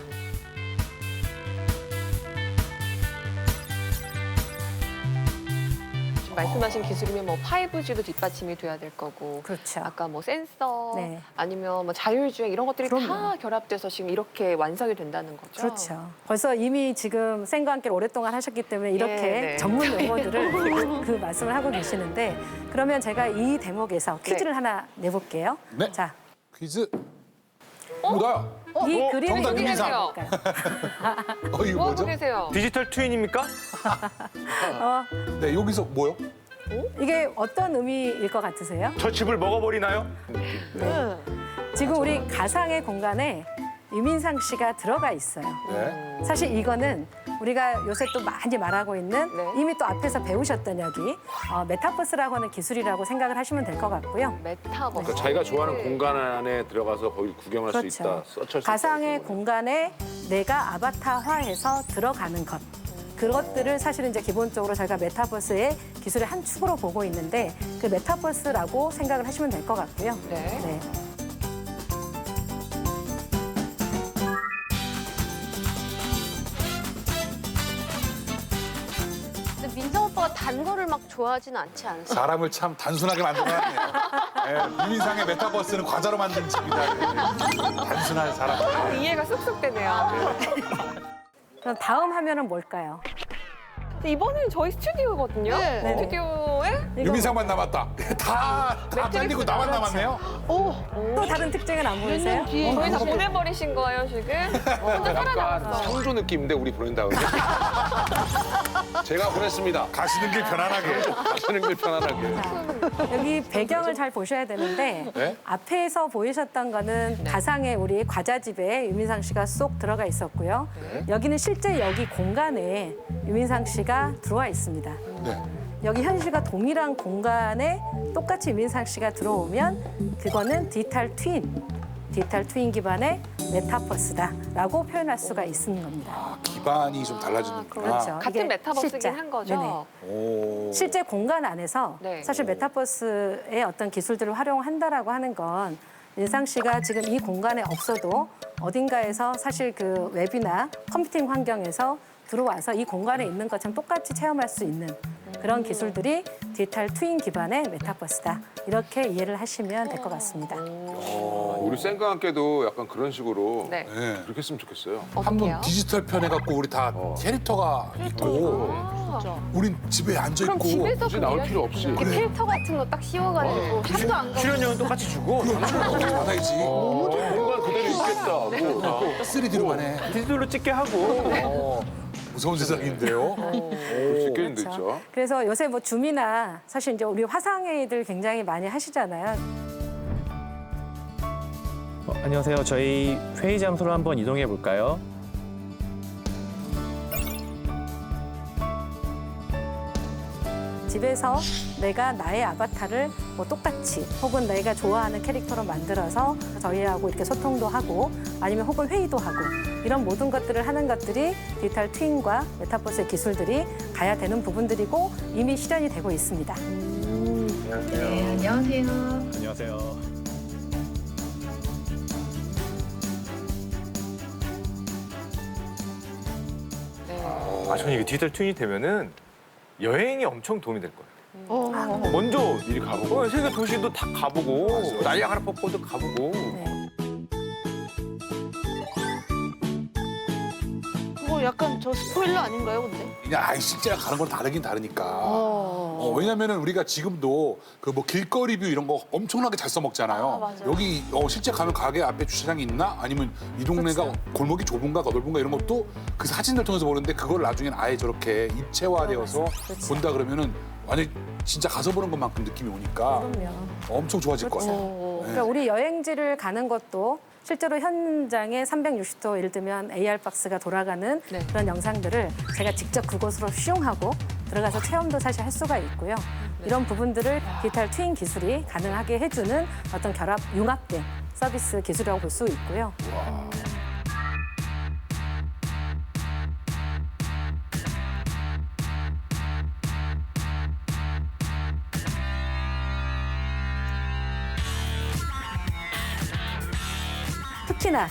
지금 말씀하신 기술이면 뭐 5G도 뒷받침이 돼야 될 거고. 그렇죠. 아까 뭐 센서 네. 아니면 뭐 자율주행 이런 것들이 다 그럼요. 결합돼서 지금 이렇게 완성이 된다는 거죠. 그렇죠. 벌써 이미 지금 쌤과 함께 오랫동안 하셨기 때문에 이렇게 네. 전문 용어들을 그 말씀을 하고 계시는데 그러면 제가 이 대목에서 퀴즈를 하나 내볼게요. 네. 자, 퀴즈. 나야. 이 그림의 정답 의미가 유민상. 뭘까요? 이거 뭐 하고 뭐죠? 계세요? 디지털 트윈입니까? 네, 여기서 뭐요? 이게 어떤 의미일 것 같으세요? 저 집을 먹어버리나요? 지금 우리 가상의 공간에 유민상 씨가 들어가 있어요. 네. 사실 이거는 우리가 요새 또 많이 말하고 있는 네. 이미 또 앞에서 배우셨던 여기 메타버스라고 하는 기술이라고 생각을 하시면 될 것 같고요. 메타버스. 그러니까 자기가 좋아하는 공간 안에 들어가서 거기 구경할 수 있다, 그렇죠. 서치할 수 가상의 있다. 공간에 내가 아바타화해서 들어가는 것. 그것들을 사실은 이제 기본적으로 저희가 메타버스의 기술의 한 축으로 보고 있는데 그 메타버스라고 생각을 하시면 될 것 같고요. 네. 네. 근데 민성 오빠가 단 거를 막 좋아하지는 않지 않으세요? 사람을 참 단순하게 만들어놨네요. 네, 유민상의 메타버스는 과자로 만든 집이다. 단순한 사람. 이해가 쑥쑥 되네요. 그럼 다음 화면은 뭘까요? 이번에는 저희 스튜디오거든요. 네. 스튜디오에 유민상만 남았다. 다 잘리고 나만 남았네요. 또 다른 특징은 안 보이세요? 뒤에 저희 다 보내버리신 거예요 지금? 혼자 약간 살아남았어. 상조 느낌인데 우리 보낸 다음에. 제가 보냈습니다. 가시는 길 편안하게. 가시는 길 편안하게. 여기 배경을 잘 보셔야 되는데 네? 앞에서 보이셨던 거는 가상의 우리 과자집에 유민상 씨가 쏙 들어가 있었고요. 여기는 실제 여기 공간에 유민상 씨가 들어와 있습니다. 네. 여기 현실과 동일한 공간에 똑같이 유민상 씨가 들어오면 그거는 디지털 트윈 기반의 메타버스다라고 표현할 수가 있는 겁니다. 기반이 좀 달라지는구나. 그렇죠. 같은 이게 메타버스긴 실제. 한 거죠. 네네. 오. 실제 공간 안에서 네. 사실 메타버스의 어떤 기술들을 활용한다라고 하는 건 민상 씨가 지금 이 공간에 없어도 어딘가에서 사실 그 웹이나 컴퓨팅 환경에서 들어와서 이 공간에 있는 것처럼 똑같이 체험할 수 있는 그런 기술들이 디지털 트윈 기반의 메타버스다. 이렇게 이해를 하시면 될 것 같습니다. 우리 쌩과 함께도 약간 그런 식으로 네. 네. 그렇게 했으면 좋겠어요. 어떻게요? 한번 디지털 편 해갖고 우리 다 캐릭터가 있고 우린 집에 앉아 그럼 있고 집에서 굳이 나올 필요 없이. 이렇게 필터 같은 거 딱 씌워가지고 샵도 안 가고 출연료는 똑같이 주고 받아야지. 공간 그대로 있겠다. 뭐. 3D로만 해. 디지털로 찍게 하고 무서운 세상인데요. 그럴 수 있겠는데 진짜. 그래서 요새 뭐 줌이나 사실 이제 우리 화상회의들 굉장히 많이 하시잖아요. 안녕하세요. 저희 회의 장소로 한번 이동해 볼까요? 집에서 내가 나의 아바타를 뭐 똑같이 혹은 내가 좋아하는 캐릭터로 만들어서 저희하고 이렇게 소통도 하고 아니면 혹은 회의도 하고 이런 모든 것들을 하는 것들이 디지털 트윈과 메타버스의 기술들이 가야 되는 부분들이고 이미 실현이 되고 있습니다. 안녕하세요. 저는 이게 디지털 트윈이 되면은 여행에 엄청 도움이 될 거예요. 먼저 미리 가보고. 세계 도시도 다 가보고 나이아가라 폭포도 가보고 그거 약간 저 스포일러 아닌가요, 근데? 그냥 실제랑 가는 건 다르긴 다르니까. 왜냐면은 우리가 지금도 그 뭐 길거리 뷰 이런 거 엄청나게 잘 써먹잖아요. 여기 실제 가면 가게 앞에 주차장이 있나? 아니면 이 동네가 골목이 좁은가 넓은가 이런 것도 그 사진을 통해서 보는데 그걸 나중엔 아예 저렇게 입체화되어서 본다 그러면은 완전 진짜 가서 보는 것만큼 느낌이 오니까 그럼요. 엄청 좋아질 것 같아요. 그러니까 우리 여행지를 가는 것도 실제로 현장에 360도 예를 들면 AR 박스가 돌아가는 네. 그런 영상들을 제가 직접 그곳으로 슝하고 들어가서 체험도 사실 할 수가 있고요. 이런 부분들을 디지털 트윈 기술이 가능하게 해주는 어떤 융합된 서비스 기술이라고 볼 수 있고요. 특히나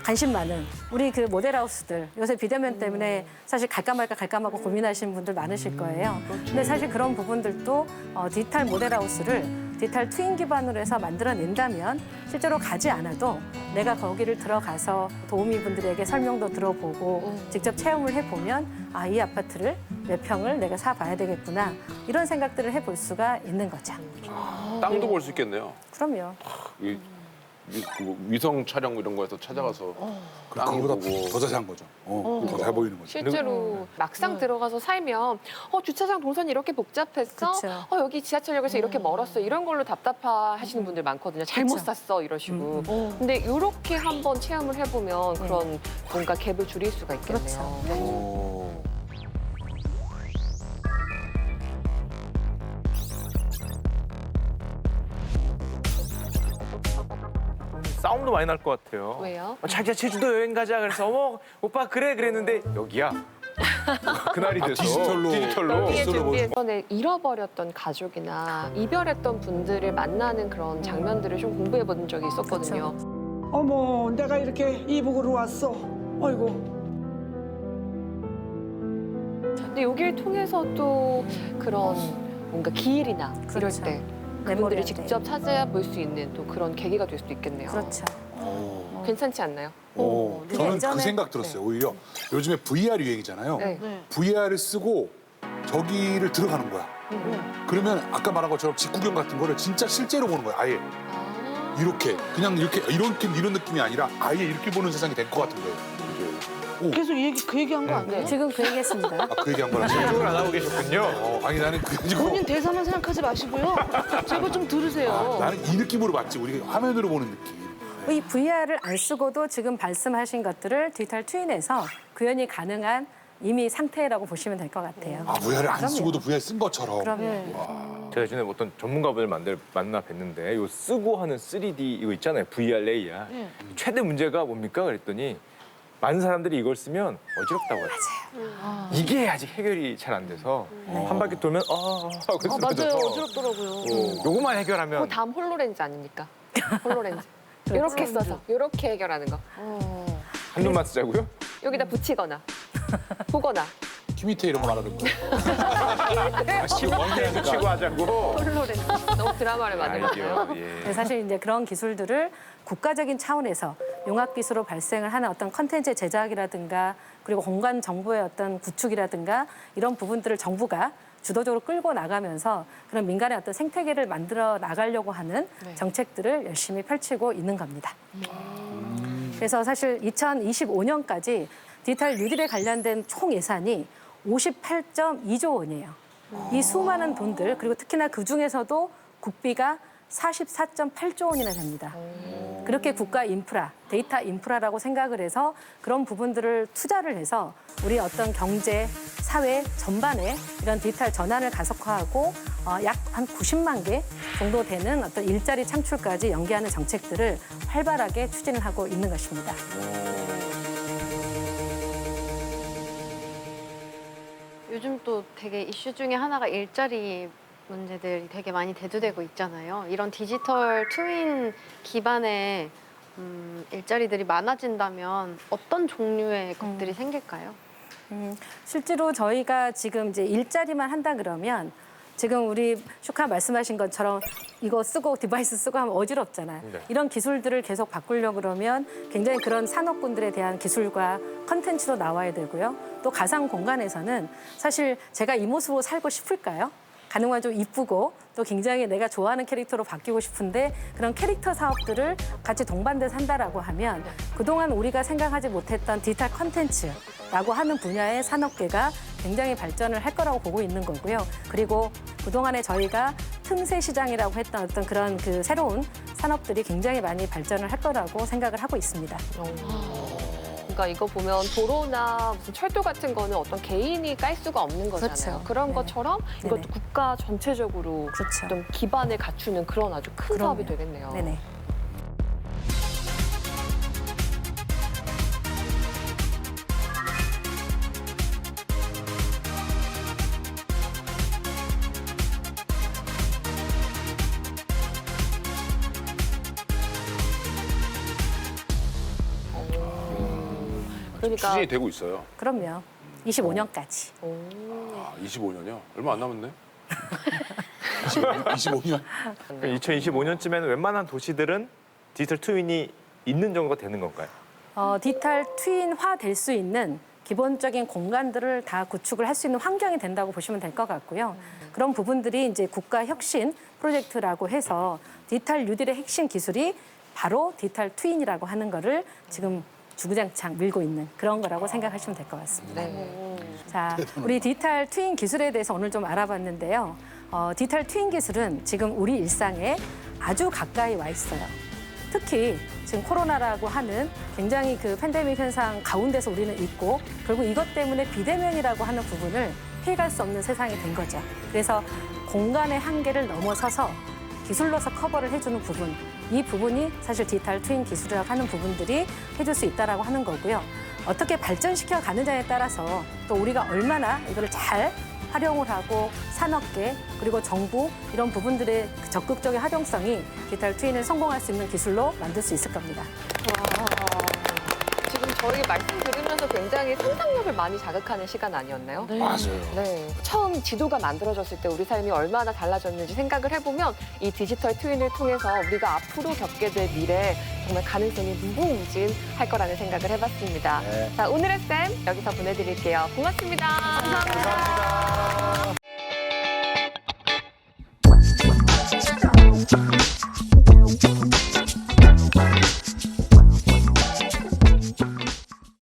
관심 많은 우리 그 모델하우스들 요새 비대면 때문에 사실 갈까 말까 말고 고민하시는 분들 많으실 거예요. 근데 사실 그런 부분들도 디지털 모델하우스를 디지털 트윈 기반으로 해서 만들어낸다면 실제로 가지 않아도 내가 거기를 들어가서 도우미분들에게 설명도 들어보고 직접 체험을 해보면 아, 이 아파트를 몇 평을 내가 사봐야 되겠구나 이런 생각들을 해볼 수가 있는 거죠. 땅도 볼 수 있겠네요. 그럼요. 그 위성 촬영 이런 거에서 찾아가서 땅을 그거보다 보고. 더 자세한 거죠. 더 잘 보이는 거죠. 실제로 막상 들어가서 살면 주차장 동선이 이렇게 복잡했어? 그쵸. 여기 지하철역에서 이렇게 멀었어. 이런 걸로 답답하시는 분들 많거든요. 잘못 그쵸. 샀어 이러시고. 근데 이렇게 한번 체험을 해보면 그런 뭔가 갭을 줄일 수가 있겠네요. 오. 싸움도 많이 날 것 같아요. 왜요? 자기야 제주도 여행 가자 그래서 오빠 그래 그랬는데 여기야. 그날이 돼서 디지털로. 여기에 디지털로 보여주고. 이번에 잃어버렸던 가족이나 이별했던 분들을 만나는 그런 장면들을 좀 공부해 본 적이 있었거든요. 어머, 내가 이렇게 이북으로 왔어. 아이고. 근데 여기를 통해서 또 그런 뭔가 기일이나 이럴 그렇죠. 때 메모리할 그분들이 때. 직접 찾아볼 수 있는 또 그런 계기가 될 수도 있겠네요. 그렇죠. 그냥 괜찮지 않나요? 저는 예전에- 그 생각 들었어요. 오히려 요즘에 VR 유행이잖아요. 네. VR을 쓰고 저기를 들어가는 거야. 그러면 아까 말한 것처럼 직구경 같은 거를 진짜 실제로 보는 거야. 아예 이렇게 그냥 이렇게 이런 느낌이 아니라 아예 이렇게 보는 세상이 될 것 같은 거예요. 계속 그 얘기한 거 아니에요? 지금 그 얘기했습니다. 아, 그 얘기한 거라서. 생각을 안 하고 계셨군요. 아니 나는 그 가지고 본인 대사만 생각하지 마시고요. 제발 좀 들으세요. 나는 이 느낌으로 봤지. 우리 화면으로 보는 느낌. 이 VR을 안 쓰고도 지금 말씀하신 것들을 디지털 트윈에서 구현이 가능한 이미 상태라고 보시면 될 것 같아요. 아, VR을 안 그럼요. 쓰고도 VR 쓴 것처럼. 그러면 제가 예전에 어떤 전문가분을 만나 뵀는데 요 쓰고 하는 3D 이거 있잖아요. VR, AR. 최대 문제가 뭡니까? 그랬더니 많은 사람들이 이걸 쓰면 어지럽다고 해요. 이게 아직 해결이 잘 안 돼서 한 바퀴 돌면 하고 맞아요. 쓰러져서 어지럽더라고요. 요거만 해결하면 그 다음 홀로렌즈 아닙니까? 홀로렌즈. 그렇죠. 이렇게 써서 이렇게 해결하는 거. 한 눈만 쓰자고요? 여기다 붙이거나 보거나. 키 밑에 이런 거 말하는 거야. 치고 하자고. 홀로렌즈. 너무 드라마를 만들었어요. 아이디어. 예. 네, 사실 이제 그런 기술들을 국가적인 차원에서 융합기술로 발생을 하는 어떤 컨텐츠 제작이라든가 그리고 공간 정보의 어떤 구축이라든가 이런 부분들을 정부가 주도적으로 끌고 나가면서 그런 민간의 어떤 생태계를 만들어 나가려고 하는 정책들을 열심히 펼치고 있는 겁니다. 그래서 사실 2025년까지 디지털 뉴딜에 관련된 총 예산이 58.2조 원이에요. 이 수많은 돈들 그리고 특히나 그중에서도 국비가 44.8조 원이나 됩니다. 그렇게 국가 인프라, 데이터 인프라라고 생각을 해서 그런 부분들을 투자를 해서 우리 어떤 경제, 사회 전반에 이런 디지털 전환을 가속화하고 약 한 90만 개 정도 되는 어떤 일자리 창출까지 연계하는 정책들을 활발하게 추진을 하고 있는 것입니다. 요즘 또 되게 이슈 중에 하나가 일자리 문제들이 되게 많이 대두되고 있잖아요. 이런 디지털 트윈 기반의 일자리들이 많아진다면 어떤 종류의 것들이 생길까요? 실제로 저희가 지금 이제 일자리만 한다 그러면 지금 우리 슈카 말씀하신 것처럼 이거 쓰고 디바이스 쓰고 하면 어지럽잖아요. 네. 이런 기술들을 계속 바꾸려고 그러면 굉장히 그런 산업군들에 대한 기술과 컨텐츠도 나와야 되고요. 또 가상 공간에서는 사실 제가 이 모습으로 살고 싶을까요? 가능한 좀 이쁘고 또 굉장히 내가 좋아하는 캐릭터로 바뀌고 싶은데 그런 캐릭터 사업들을 같이 동반돼서 한다라고 하면 그동안 우리가 생각하지 못했던 디지털 컨텐츠라고 하는 분야의 산업계가 굉장히 발전을 할 거라고 보고 있는 거고요. 그리고 그동안에 저희가 틈새 시장이라고 했던 어떤 그런 그 새로운 산업들이 굉장히 많이 발전을 할 거라고 생각을 하고 있습니다. 그러니까 이거 보면 도로나 무슨 철도 같은 거는 어떤 개인이 깔 수가 없는 거잖아요. 그렇죠. 그런 네네. 것처럼 이것도 네네. 국가 전체적으로 그렇죠. 어떤 기반을 갖추는 그런 아주 큰 그럼요. 사업이 되겠네요. 네네. 그러니까 추진이 되고 있어요. 그럼요. 25년까지. 아, 25년이요? 얼마 안 남았네. 25년. 2025년쯤에는 웬만한 도시들은 디지털 트윈이 있는 정도가 되는 건가요? 디지털 트윈화 될 수 있는 기본적인 공간들을 다 구축을 할 수 있는 환경이 된다고 보시면 될 것 같고요. 그런 부분들이 이제 국가 혁신 프로젝트라고 해서 디지털 뉴딜의 핵심 기술이 바로 디지털 트윈이라고 하는 거를 지금 주구장창 밀고 있는 그런 거라고 생각하시면 될 것 같습니다. 네. 자, 우리 디지털 트윈 기술에 대해서 오늘 좀 알아봤는데요. 디지털 트윈 기술은 지금 우리 일상에 아주 가까이 와 있어요. 특히 지금 코로나라고 하는 굉장히 그 팬데믹 현상 가운데서 우리는 있고 결국 이것 때문에 비대면이라고 하는 부분을 피해갈 수 없는 세상이 된 거죠. 그래서 공간의 한계를 넘어서서 기술로서 커버를 해주는 부분, 이 부분이 사실 디지털 트윈 기술이라고 하는 부분들이 해줄 수 있다라고 하는 거고요. 어떻게 발전시켜 가느냐에 따라서 또 우리가 얼마나 이거를 잘 활용을 하고 산업계 그리고 정부 이런 부분들의 적극적인 활용성이 디지털 트윈을 성공할 수 있는 기술로 만들 수 있을 겁니다. 지금 저희 말씀 들으면서 살면서 굉장히 상상력을 많이 자극하는 시간 아니었나요? 맞아요. 네. 처음 지도가 만들어졌을 때 우리 삶이 얼마나 달라졌는지 생각을 해보면 이 디지털 트윈을 통해서 우리가 앞으로 겪게 될 미래 정말 가능성이 무궁무진할 거라는 생각을 해봤습니다. 자, 오늘의 쌤 여기서 보내드릴게요. 고맙습니다. 감사합니다.